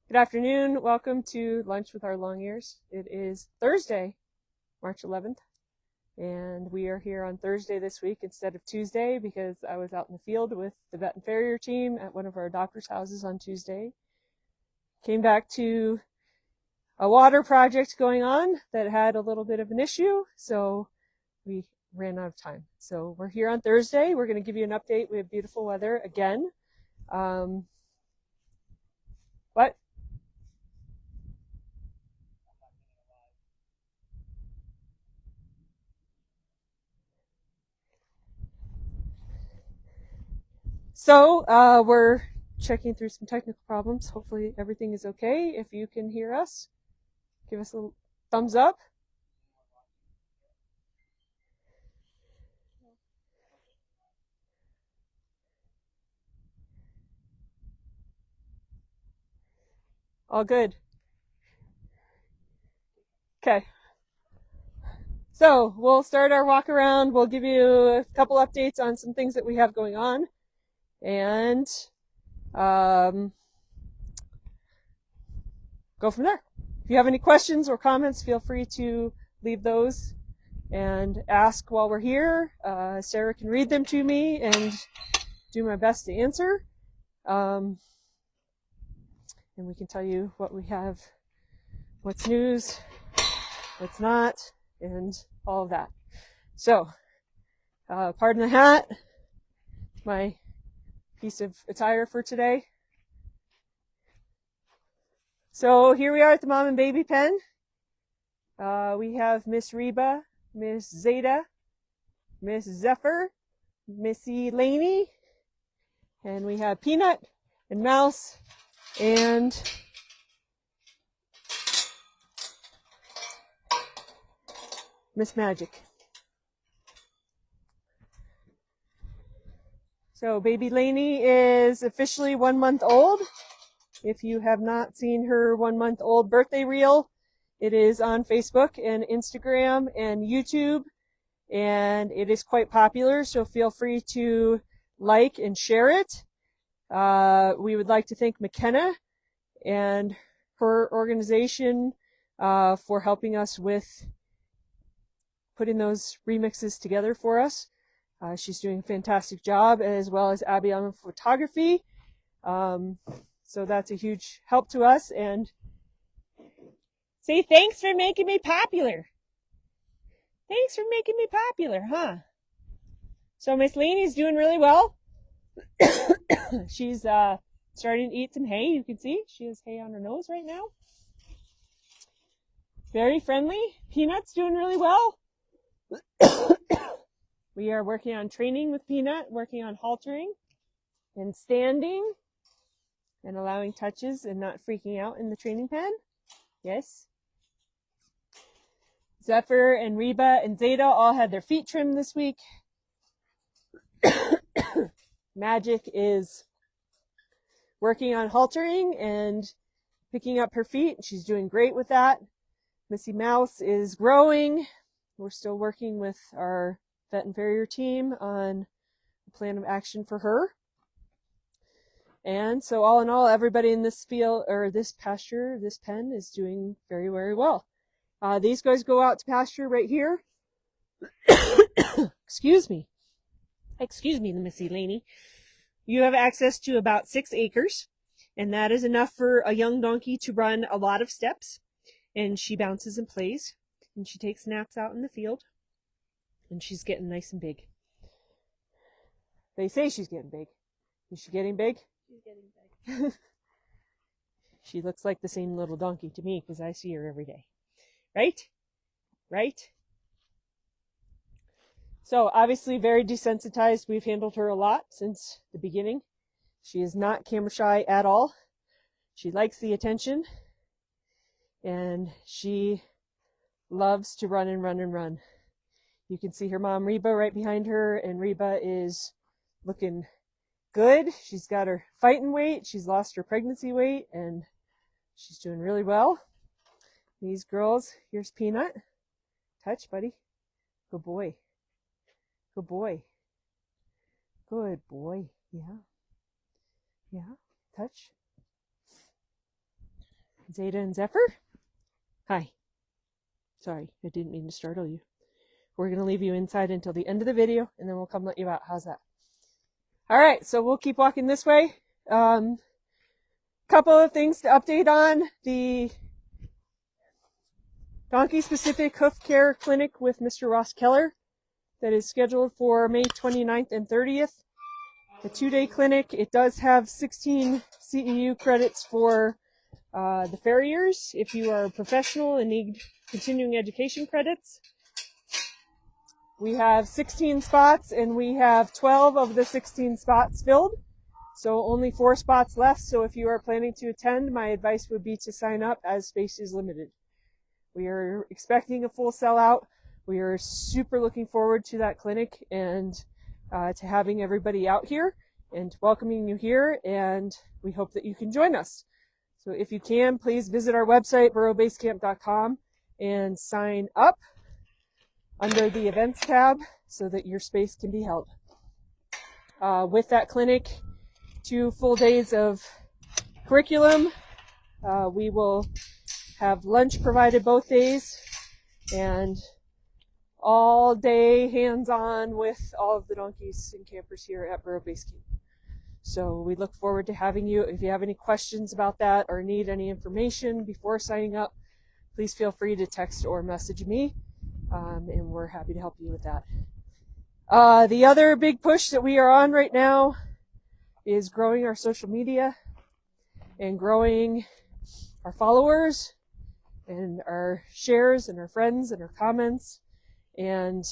Good afternoon. Welcome to Lunch with Our Long Ears. It is Thursday, March 11th, and we are here on Thursday this week instead of Tuesday because I was out in the field with the vet and farrier team at one of our doctor's houses on Tuesday. Came back to a water project going on that had a little bit of an issue, so we ran out of time. So we're here on Thursday. We're going to give you an update. We have beautiful weather again. What? So we're checking through some technical problems. Hopefully everything is okay. If you can hear us, give us a thumbs up. All good. Okay. So we'll start our walk around. We'll give you a couple updates on some things that we have going on. And go from there. If you have any questions or comments, feel free to leave those and ask while we're here. Sarah can read them to me and do my best to answer. And we can tell you what we have, what's news, what's not, and all of that. So, pardon the hat, my piece of attire for today. So here we are at the mom and baby pen. We have Miss Reba, Miss Zeta, Miss Zephyr, Missy Laney, and we have Peanut and Mouse and Miss Magic. So baby Laney is officially 1 month old. If you have not seen her 1 month old birthday reel, it is on Facebook and Instagram and YouTube, and it is quite popular, so feel free to like and share it. We would like to thank McKenna and her organization for helping us with putting those remixes together for us. She's doing a fantastic job, as well as Abby on photography. So that's a huge help to us. And say thanks for making me popular. Thanks for making me popular, huh? So Miss Laney's doing really well. She's starting to eat some hay. You can see she has hay on her nose right now. Very friendly. Peanut's doing really well. We are working on training with Peanut, working on haltering and standing and allowing touches and not freaking out in the training pen. Yes. Zephyr and Reba and Zeta all had their feet trimmed this week. Magic is working on haltering and picking up her feet. She's doing great with that. Missy Mouse is growing. We're still working with our vet and farrier team on a plan of action for her. And so all in all, everybody in this field or this pasture, this pen is doing very, very well. These guys go out to pasture right here. Excuse me, Missy Laney. You have access to about 6 acres, and that is enough for a young donkey to run a lot of steps. And she bounces and plays, and she takes naps out in the field, and she's getting nice and big. They say she's getting big. Is she getting big? She's getting big. She looks like the same little donkey to me because I see her every day. Right? Right? So obviously very desensitized. We've handled her a lot since the beginning. She is not camera shy at all. She likes the attention. And she loves to run and run and run. You can see her mom Reba right behind her, and Reba is looking good. She's got her fighting weight. She's lost her pregnancy weight, and she's doing really well. These girls, here's Peanut. Touch, buddy. Good boy. Good boy. Good boy. Yeah. Yeah. Touch. Zeta and Zephyr? Hi. Sorry, I didn't mean to startle you. We're going to leave you inside until the end of the video, and then we'll come let you out. How's that? All right, so we'll keep walking this way. Couple of things to update on. The donkey-specific hoof care clinic with Mr. Ross Keller that is scheduled for May 29th and 30th. The 2-day clinic, it does have 16 CEU credits for the farriers if you are a professional and need continuing education credits. We have 16 spots and we have 12 of the 16 spots filled. So only 4 spots left. So if you are planning to attend, my advice would be to sign up as space is limited. We are expecting a full sellout. We are super looking forward to that clinic and to having everybody out here and welcoming you here. And we hope that you can join us. So if you can, please visit our website, burrobasecamp.com, and sign up under the events tab so that your space can be held. With that clinic, 2 full days of curriculum. We will have lunch provided both days and all day hands-on with all of the donkeys and campers here at Burro Base Camp. So we look forward to having you. If you have any questions about that or need any information before signing up, please feel free to text or message me. And we're happy to help you with that. The other big push that we are on right now is growing our social media and growing our followers and our shares and our friends and our comments and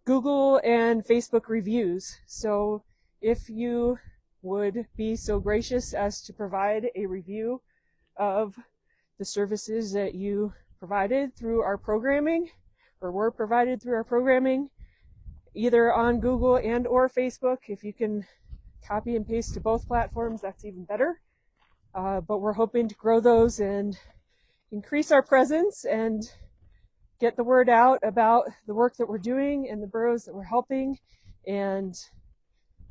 Google and Facebook reviews. So if you would be so gracious as to provide a review of the services that you provided through our programming, or were provided through our programming, either on Google and or Facebook. If you can copy and paste to both platforms, that's even better. But we're hoping to grow those and increase our presence and get the word out about the work that we're doing and the burros that we're helping, and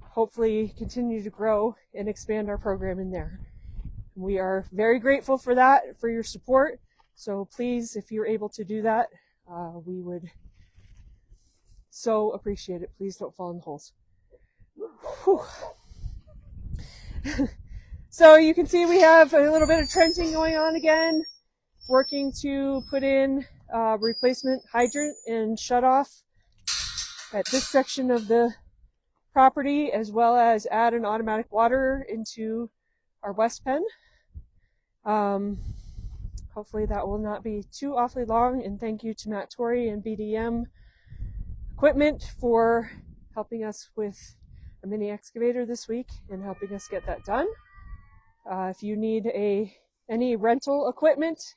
hopefully continue to grow and expand our program in there. We are very grateful for that, for your support. So please, if you're able to do that, we would so appreciate it. Please don't fall in the holes. So you can see we have a little bit of trenching going on again, working to put in replacement hydrant and shut off at this section of the property, as well as add an automatic water into our west pen. Hopefully that will not be too awfully long, and thank you to Matt Torrey and BDM Equipment for helping us with a mini excavator this week and helping us get that done. If you need any rental equipment,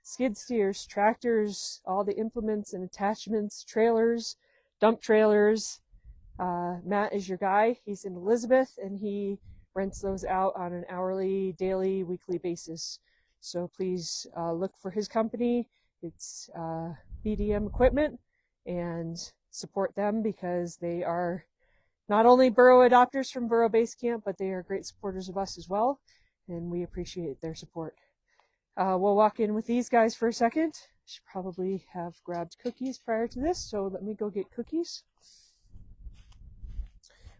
skid steers, tractors, all the implements and attachments, trailers, dump trailers, Matt is your guy. He's in Elizabeth and he rents those out on an hourly, daily, weekly basis. So please look for his company. It's BDM Equipment, and support them because they are not only burro adopters from Burro Base Camp, but they are great supporters of us as well, and we appreciate their support. We'll walk in with these guys for a second. Should probably have grabbed cookies prior to this, so let me go get cookies.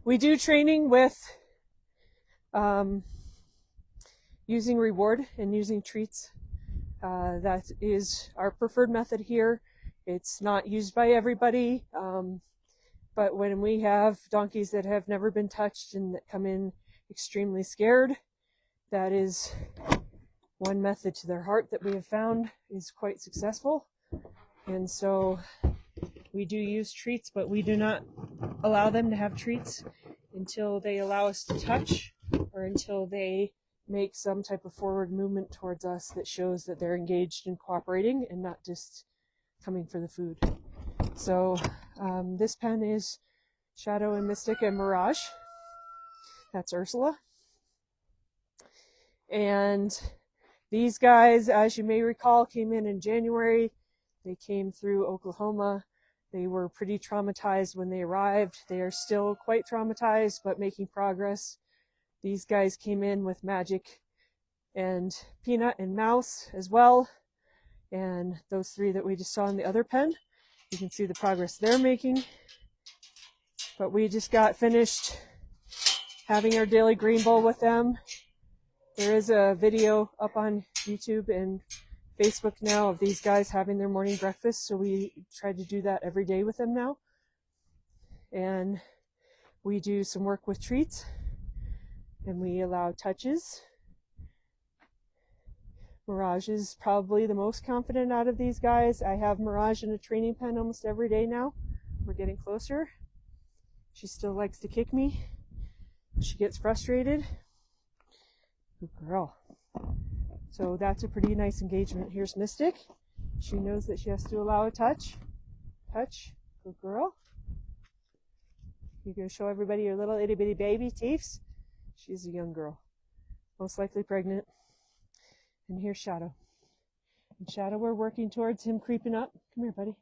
We do training with using reward and using treats. That is our preferred method here. It's not used by everybody, but when we have donkeys that have never been touched and that come in extremely scared, that is one method to their heart that we have found is quite successful. And so we do use treats, but we do not allow them to have treats until they allow us to touch, or until they make some type of forward movement towards us that shows that they're engaged and cooperating and not just coming for the food. So this pen is Shadow and Mystic and Mirage. That's Ursula. And these guys, as you may recall, came in January. They came through Oklahoma. They were pretty traumatized when they arrived. They are still quite traumatized, but making progress. These guys came in with magic and Peanut and Mouse as well. And those 3 that we just saw in the other pen, you can see the progress they're making. But we just got finished having our daily green bowl with them. There is a video up on YouTube and Facebook now of these guys having their morning breakfast, so we try to do that every day with them now. And we do some work with treats, and we allow touches. Mirage is probably the most confident out of these guys. I have Mirage in a training pen almost every day now. We're getting closer. She still likes to kick me. She gets frustrated. Good girl. So that's a pretty nice engagement. Here's Mystic. She knows that she has to allow a touch. Touch. Good girl. You gonna show everybody your little itty bitty baby teeths? She's a young girl. Most likely pregnant. And here's Shadow. And Shadow, we're working towards him creeping up. Come here, buddy.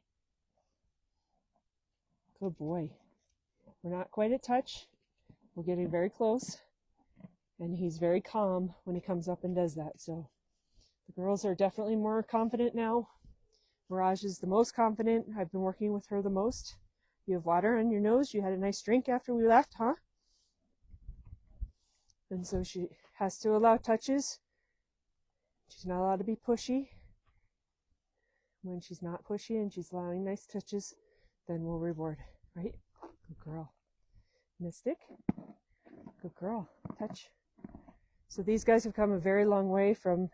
Good boy. We're not quite at touch. We're getting very close. And he's very calm when he comes up and does that. So the girls are definitely more confident now. Mirage is the most confident. I've been working with her the most. You have water on your nose. You had a nice drink after we left, huh? And so she has to allow touches. She's not allowed to be pushy. When she's not pushy and she's allowing nice touches, then we'll reward, right? Good girl. Mystic. Good girl. Touch. So these guys have come a very long way from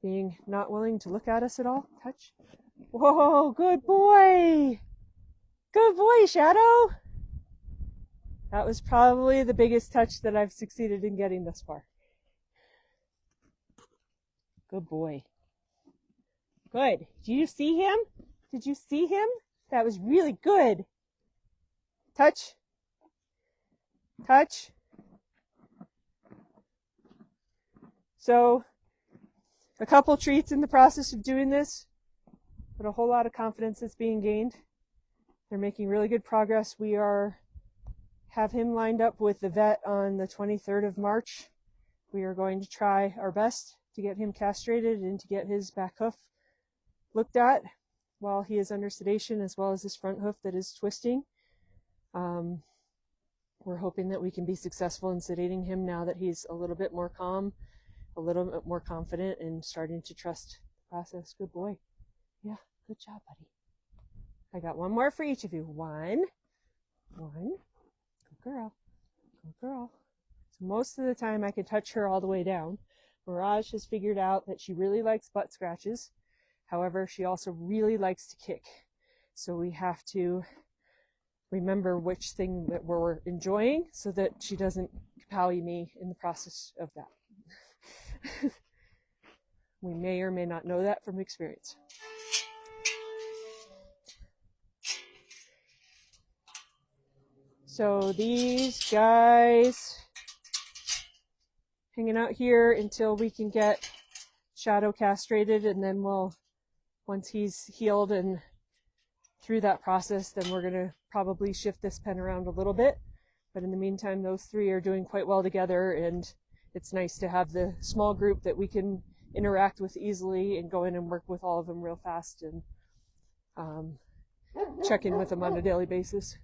being not willing to look at us at all. Touch. Whoa, good boy. Good boy, Shadow. That was probably the biggest touch that I've succeeded in getting thus far. Good boy. Good. Did you see him? Did you see him? That was really good. Touch. Touch. So, a couple treats in the process of doing this, but a whole lot of confidence that's being gained. They're making really good progress. We have him lined up with the vet on the 23rd of March. We are going to try our best to get him castrated and to get his back hoof looked at while he is under sedation, as well as his front hoof that is twisting. We're hoping that we can be successful in sedating him now that he's a little bit more calm, a little bit more confident, and starting to trust the process. Good boy. Yeah, good job, buddy. I got one more for each of you. One. Good girl. Good girl. So most of the time I can touch her all the way down. Mirage has figured out that she really likes butt scratches. However, she also really likes to kick. So we have to remember which thing that we're enjoying so that she doesn't kapowie me in the process of that. We may or may not know that from experience. So these guys hanging out here until we can get Shadow castrated, and then once he's healed and through that process, then we're going to probably shift this pen around a little bit. But in the meantime, those 3 are doing quite well together, and it's nice to have the small group that we can interact with easily and go in and work with all of them real fast and check in with them on a daily basis.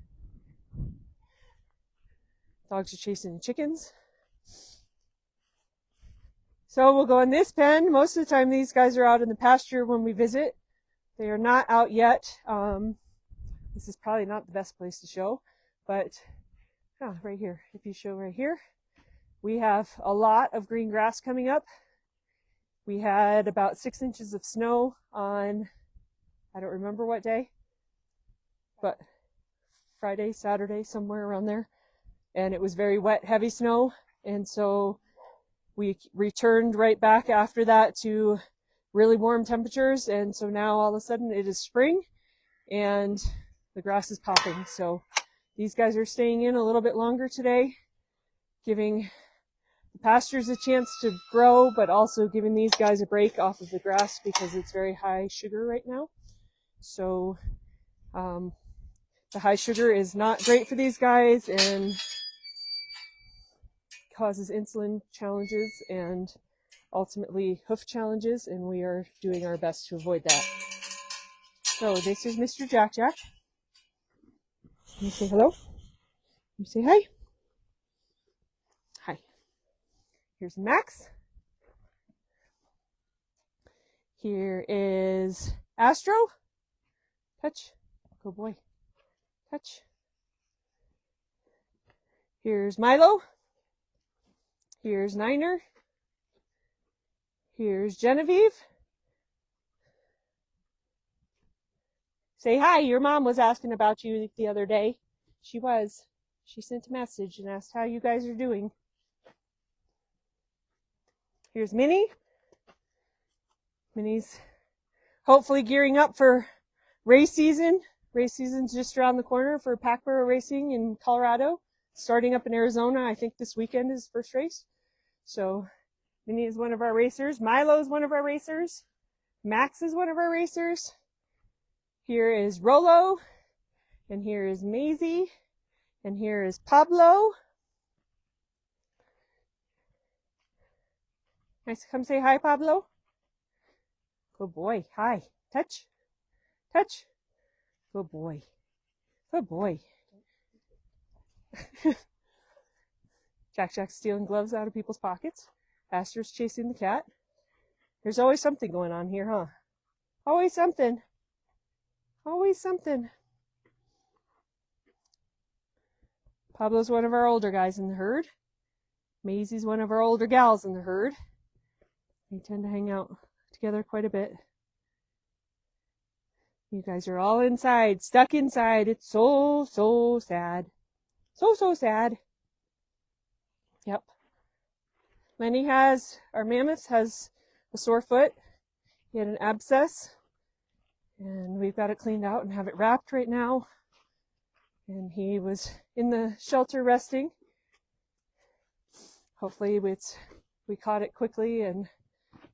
Dogs are chasing chickens. So we'll go in this pen. Most of the time these guys are out in the pasture when we visit. They are not out yet. This is probably not the best place to show, but right here. If you show right here, we have a lot of green grass coming up. We had about 6 inches of snow on, I don't remember what day, but Friday, Saturday, somewhere around there. And it was very wet, heavy snow. And so we returned right back after that to really warm temperatures. And so now all of a sudden it is spring and the grass is popping. So these guys are staying in a little bit longer today, giving the pastures a chance to grow, but also giving these guys a break off of the grass because it's very high sugar right now. So the high sugar is not great for these guys and causes insulin challenges and ultimately hoof challenges, and we are doing our best to avoid that. So this is Mr. Jack Jack. Can you say hello? Can you say hi? Hi. Here's Max. Here is Astro. Touch. Good boy. Touch. Here's Milo. Here's Niner. Here's Genevieve. Say hi. Your mom was asking about you the other day. She was. She sent a message and asked how you guys are doing. Here's Minnie. Minnie's hopefully gearing up for race season. Race season's just around the corner for pack burro racing in Colorado. Starting up in Arizona, I think this weekend is first race. So Minnie is one of our racers. Milo is one of our racers. Max is one of our racers. Here is Rolo. And here is Maisie. And here is Pablo. Nice. Come say hi, Pablo. Good boy. Hi. Touch. Touch. Good boy. Good boy. Jack's stealing gloves out of people's pockets. Astor's chasing the cat. There's always something going on here, huh? Always something. Always something. Pablo's one of our older guys in the herd. Maisie's one of our older gals in the herd. They tend to hang out together quite a bit. You guys are all inside, stuck inside. It's so, so sad. So, so sad. Yep. Lenny our mammoth has a sore foot. He had an abscess. And we've got it cleaned out and have it wrapped right now. And he was in the shelter resting. Hopefully we caught it quickly and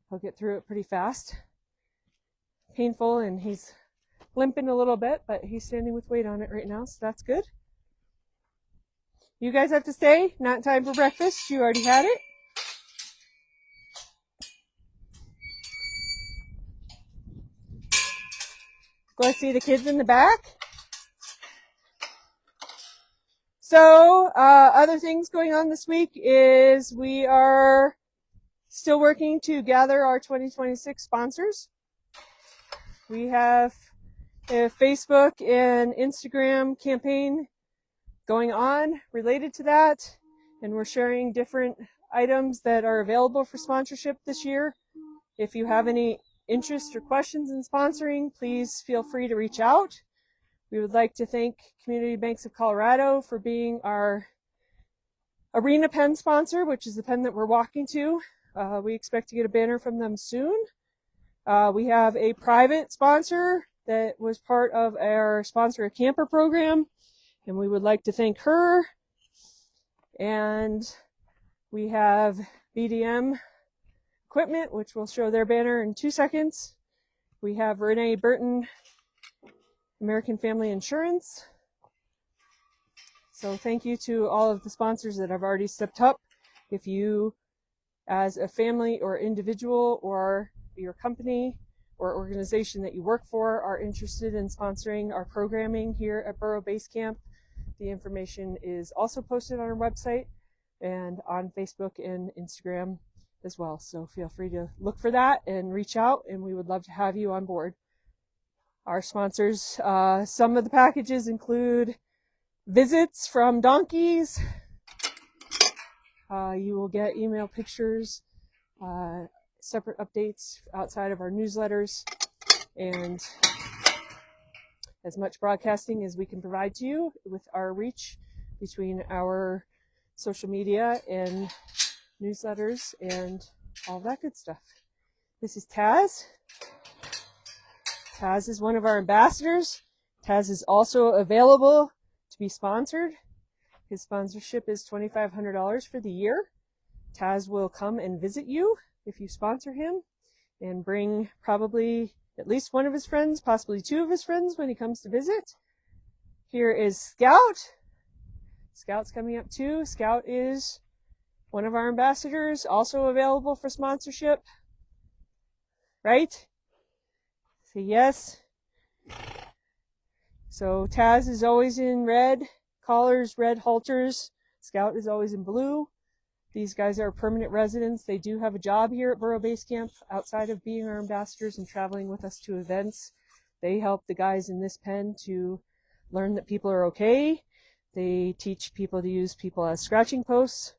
he'll get through it pretty fast. Painful, and he's limping a little bit, but he's standing with weight on it right now, so that's good. You guys have to stay. Not time for breakfast. You already had it. Go see the kids in the back. So, other things going on this week is we are still working to gather our 2026 sponsors. We have a Facebook and Instagram campaign going on related to that, and we're sharing different items that are available for sponsorship this year. If you have any interest or questions in sponsoring, please feel free to reach out. We would like to thank Community Banks of Colorado for being our arena pen sponsor, which is the pen that we're walking to. We expect to get a banner from them soon. We have a private sponsor that was part of our Sponsor a Camper program, and we would like to thank her. And we have BDM Equipment, which will show their banner in 2 seconds. We have Renee Burton, American Family Insurance. So thank you to all of the sponsors that have already stepped up. If you, as a family or individual or your company or organization that you work for, are interested in sponsoring our programming here at Burro Base Camp, the information is also posted on our website and on Facebook and Instagram as well. So feel free to look for that and reach out, and we would love to have you on board. Our sponsors, some of the packages include visits from donkeys. You will get email pictures, separate updates outside of our newsletters, and as much broadcasting as we can provide to you with our reach between our social media and newsletters and all that good stuff. This is Taz. Taz is one of our ambassadors. Taz is also available to be sponsored. His sponsorship is $2,500 for the year. Taz will come and visit you if you sponsor him and bring probably at least one of his friends, possibly two of his friends when he comes to visit. Here is Scout. Scout's coming up too. Scout is one of our ambassadors, also available for sponsorship. Right? Say yes. So Taz is always in red, collars, red halters. Scout is always in blue. These guys are permanent residents. They do have a job here at Burro Base Camp outside of being our ambassadors and traveling with us to events. They help the guys in this pen to learn that people are okay. They teach people to use people as scratching posts.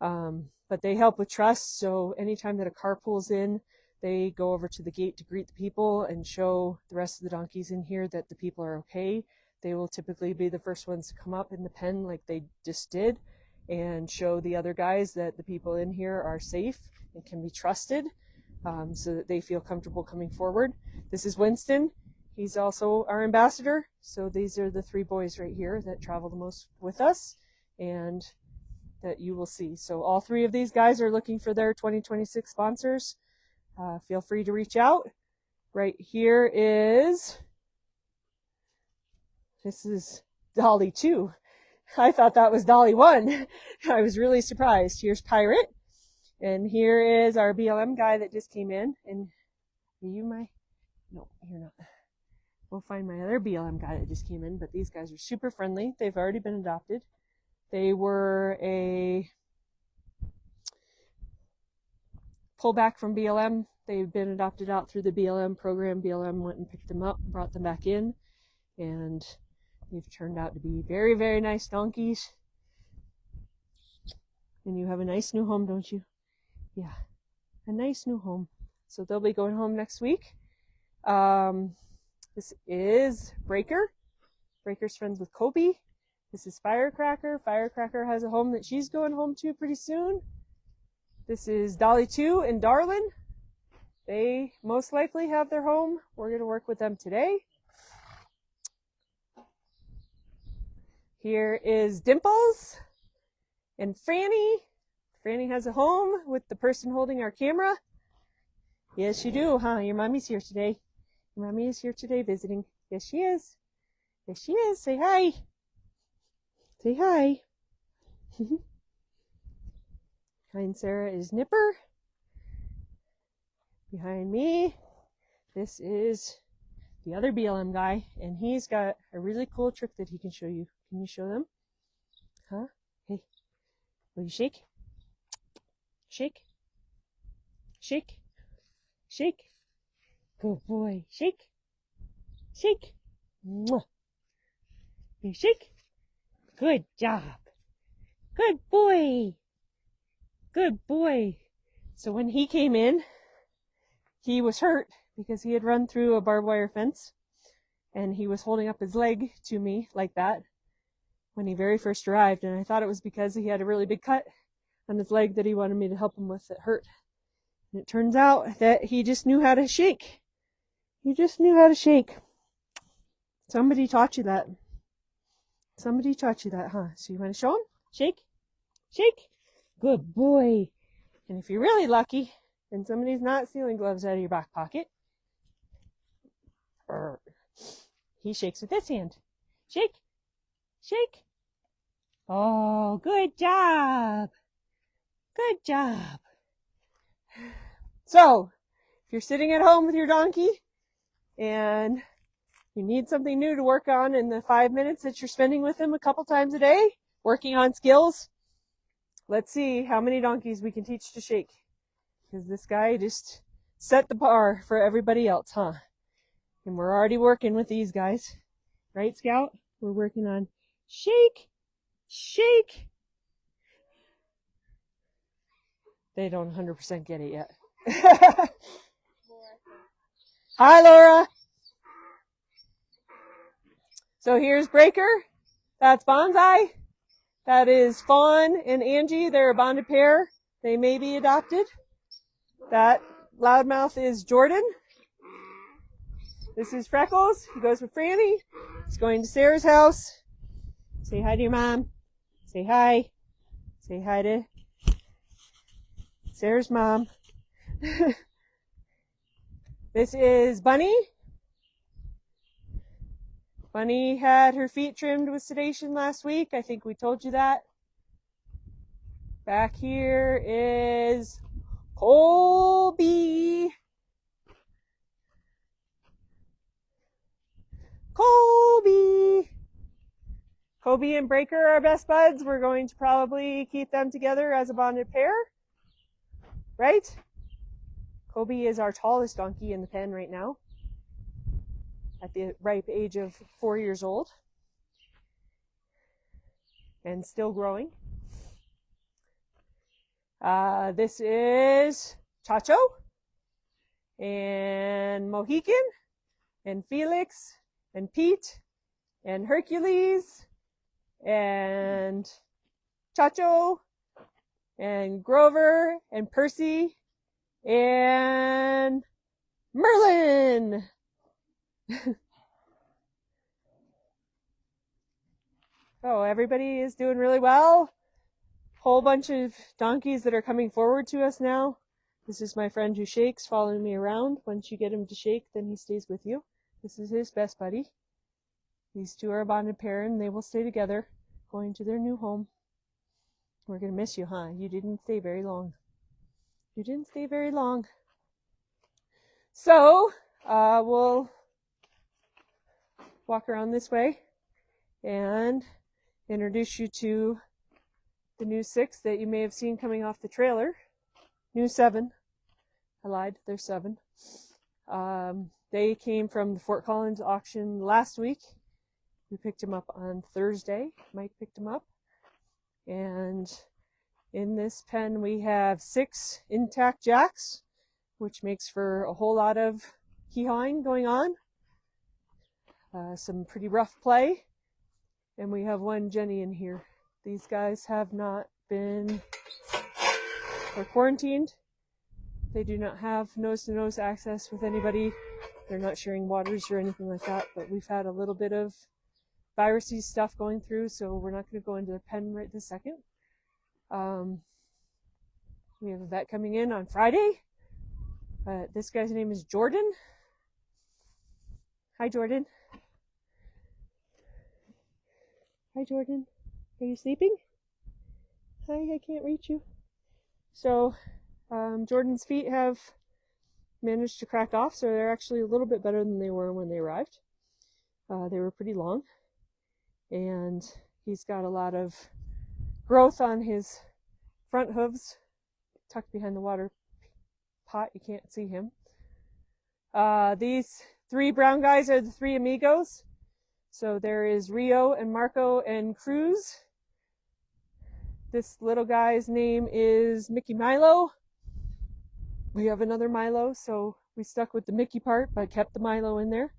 But they help with trust. So anytime that a car pulls in, they go over to the gate to greet the people and show the rest of the donkeys in here that the people are okay. They will typically be the first ones to come up in the pen like they just did and show the other guys that the people in here are safe and can be trusted, so that they feel comfortable coming forward. This is Winston. He's also our ambassador. So these are the 3 boys right here that travel the most with us and that you will see. So all 3 of these guys are looking for their 2026 sponsors. Feel free to reach out. Right here is, this is Dolly 2. I thought that was Dolly 1. I was really surprised. Here's Pirate. And here is our BLM guy that just came in. And are you my? No, you're not. We'll find my other BLM guy that just came in. But these guys are super friendly. They've already been adopted. They were a pullback from BLM. They've been adopted out through the BLM program. BLM went and picked them up, brought them back in, and they've turned out to be very, very nice donkeys. And you have a nice new home, don't you? Yeah, a nice new home. So they'll be going home next week. This is Breaker. Breaker's friends with Kobe. This is Firecracker. Firecracker has a home that she's going home to pretty soon. This is Dolly 2 and Darlin. They most likely have their home. We're going to work with them today. Here is Dimples and Franny. Franny has a home with the person holding our camera. Yes, you do, huh? Your mommy's here today. Your mommy is here today visiting. Yes, she is. Yes, she is. Say hi. Say hi. Behind Sarah is Nipper. Behind me, this is the other BLM guy, and he's got a really cool trick that he can show you. Can you show them? Huh? Hey, will you shake? Shake. Shake. Shake. Good boy. Shake. Shake. Mwah. You shake. Good job. Good boy. Good boy. So when he came in, he was hurt because he had run through a barbed wire fence, and he was holding up his leg to me like that when he very first arrived, and I thought it was because he had a really big cut on his leg that he wanted me to help him with that hurt. And it turns out that he just knew how to shake. He just knew how to shake. Somebody taught you that. Somebody taught you that, huh? So you want to show him? Shake? Shake? Good boy. And if you're really lucky, and somebody's not stealing gloves out of your back pocket, he shakes with this hand. Shake. Shake. Oh, good job. Good job. So, if you're sitting at home with your donkey and you need something new to work on in the 5 minutes that you're spending with him a couple times a day, working on skills, let's see how many donkeys we can teach to shake. Because this guy just set the bar for everybody else, huh? And we're already working with these guys. Right, Scout? We're working on shake, shake. They don't 100% get it yet. Hi, Laura. So here's Breaker. That's Bonsai. That is Fawn and Angie. They're a bonded pair. They may be adopted. That loudmouth is Jordan. This is Freckles. He goes with Franny. He's going to Sarah's house. Say hi to your mom. Say hi. Say hi to Sarah's mom. This is Bunny. Bunny had her feet trimmed with sedation last week. I think we told you that. Back here is Colby. Colby! Colby and Breaker are best buds. We're going to probably keep them together as a bonded pair. Right? Colby is our tallest donkey in the pen right now, at the ripe age of 4 years old, and still growing. This is Chacho, and Mohican, and Felix, and Pete, and Hercules, and Chacho, and Grover, and Percy, and Merlin. Oh, everybody is doing really well. Whole bunch of donkeys that are coming forward to us now. This is my friend who shakes, following me around. Once you get him to shake, then he stays with you. This is his best buddy. These two are a bonded pair, and they will stay together, going to their new home. We're going to miss you, huh? You didn't stay very long. You didn't stay very long. So, we'll walk around this way and introduce you to the new 6 that you may have seen coming off the trailer. New 7. I lied, they're 7. They came from the Fort Collins auction last week. We picked them up on Thursday. Mike picked them up. And in this pen we have 6 intact jacks, which makes for a whole lot of hee-hawing going on. Some pretty rough play. And we have 1 Jenny in here. These guys have not been quarantined. They do not have nose-to-nose access with anybody. They're not sharing waters or anything like that, but we've had a little bit of virusy stuff going through, so we're not going to go into the pen right this second. We have a vet coming in on Friday. This guy's name is Jordan. Hi, Jordan. Hi, Jordan. Are you sleeping? Hi, I can't reach you. So, Jordan's feet have managed to crack off, so they're actually a little bit better than they were when they arrived. They were pretty long, and he's got a lot of growth on his front hooves, tucked behind the water pot. You can't see him. These 3 brown guys are the 3 amigos. So there is Rio and Marco and Cruz. This little guy's name is Mickey Milo. We have another Milo, so we stuck with the Mickey part, but kept the Milo in there.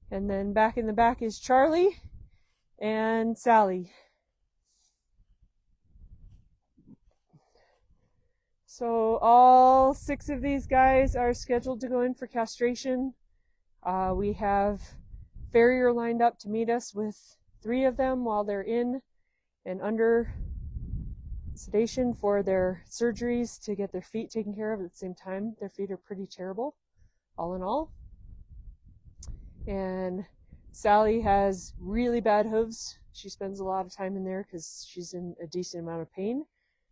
And then back in the back is Charlie and Sally. So all 6 of these guys are scheduled to go in for castration. We have farrier lined up to meet us with 3 of them while they're in and under sedation for their surgeries to get their feet taken care of at the same time. Their feet are pretty terrible, all in all. And Sally has really bad hooves. She spends a lot of time in there because she's in a decent amount of pain.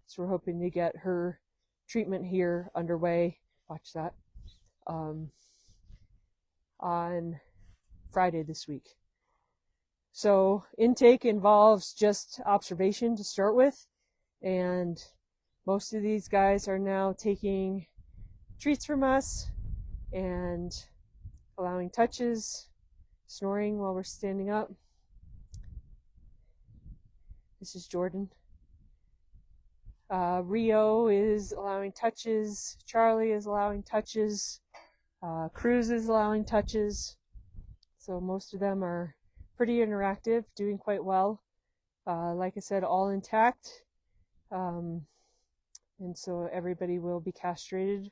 So we're hoping to get her treatment here underway. Watch that. On Friday this week. So intake involves just observation to start with, and most of these guys are now taking treats from us and allowing touches, snoring while we're standing up. This is Jordan. Rio is allowing touches, Charlie is allowing touches, Cruz is allowing touches. So most of them are pretty interactive, doing quite well. Like I said, all intact. And so everybody will be castrated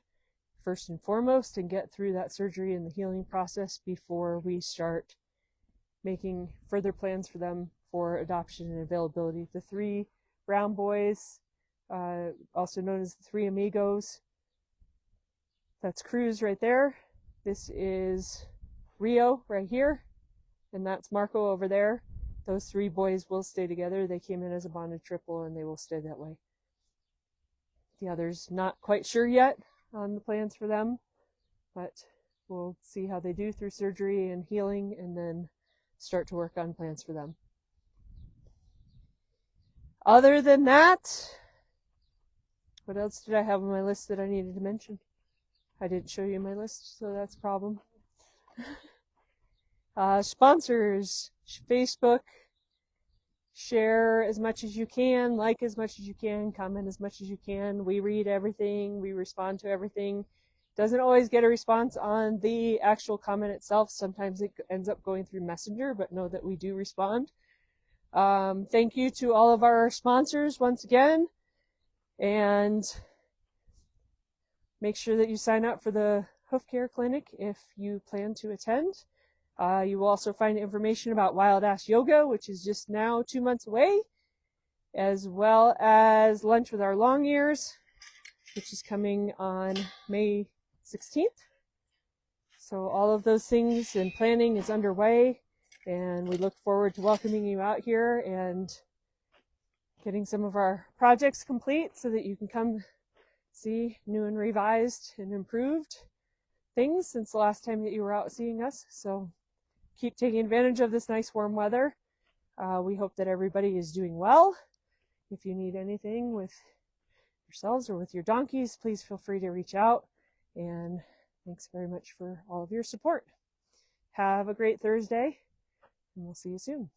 first and foremost and get through that surgery and the healing process before we start making further plans for them for adoption and availability. The 3 brown boys, also known as the 3 amigos. That's Cruz right there. This is Rio right here, and that's Marco over there. Those 3 boys will stay together. They came in as a bonded triple, and they will stay that way. The others, not quite sure yet on the plans for them, but we'll see how they do through surgery and healing, and then start to work on plans for them. Other than that, what else did I have on my list that I needed to mention? I didn't show you my list, so that's a problem. Sponsors, Facebook. Share as much as you can, like as much as you can, comment as much as you can. We read everything, we respond to everything. Doesn't always get a response on the actual comment itself. Sometimes it ends up going through Messenger, but know that we do respond. Thank you to all of our sponsors once again. And make sure that you sign up for the hoof care clinic if you plan to attend. You will also find information about Wild Ass Yoga, which is just now 2 months away, as well as lunch with our long ears, which is coming on May 16th. So all of those things and planning is underway, and we look forward to welcoming you out here and getting some of our projects complete so that you can come see new and revised and improved things since the last time that you were out seeing us. So keep taking advantage of this nice warm weather. We hope that everybody is doing well. If you need anything with yourselves or with your donkeys, please feel free to reach out. And thanks very much for all of your support. Have a great Thursday, and we'll see you soon.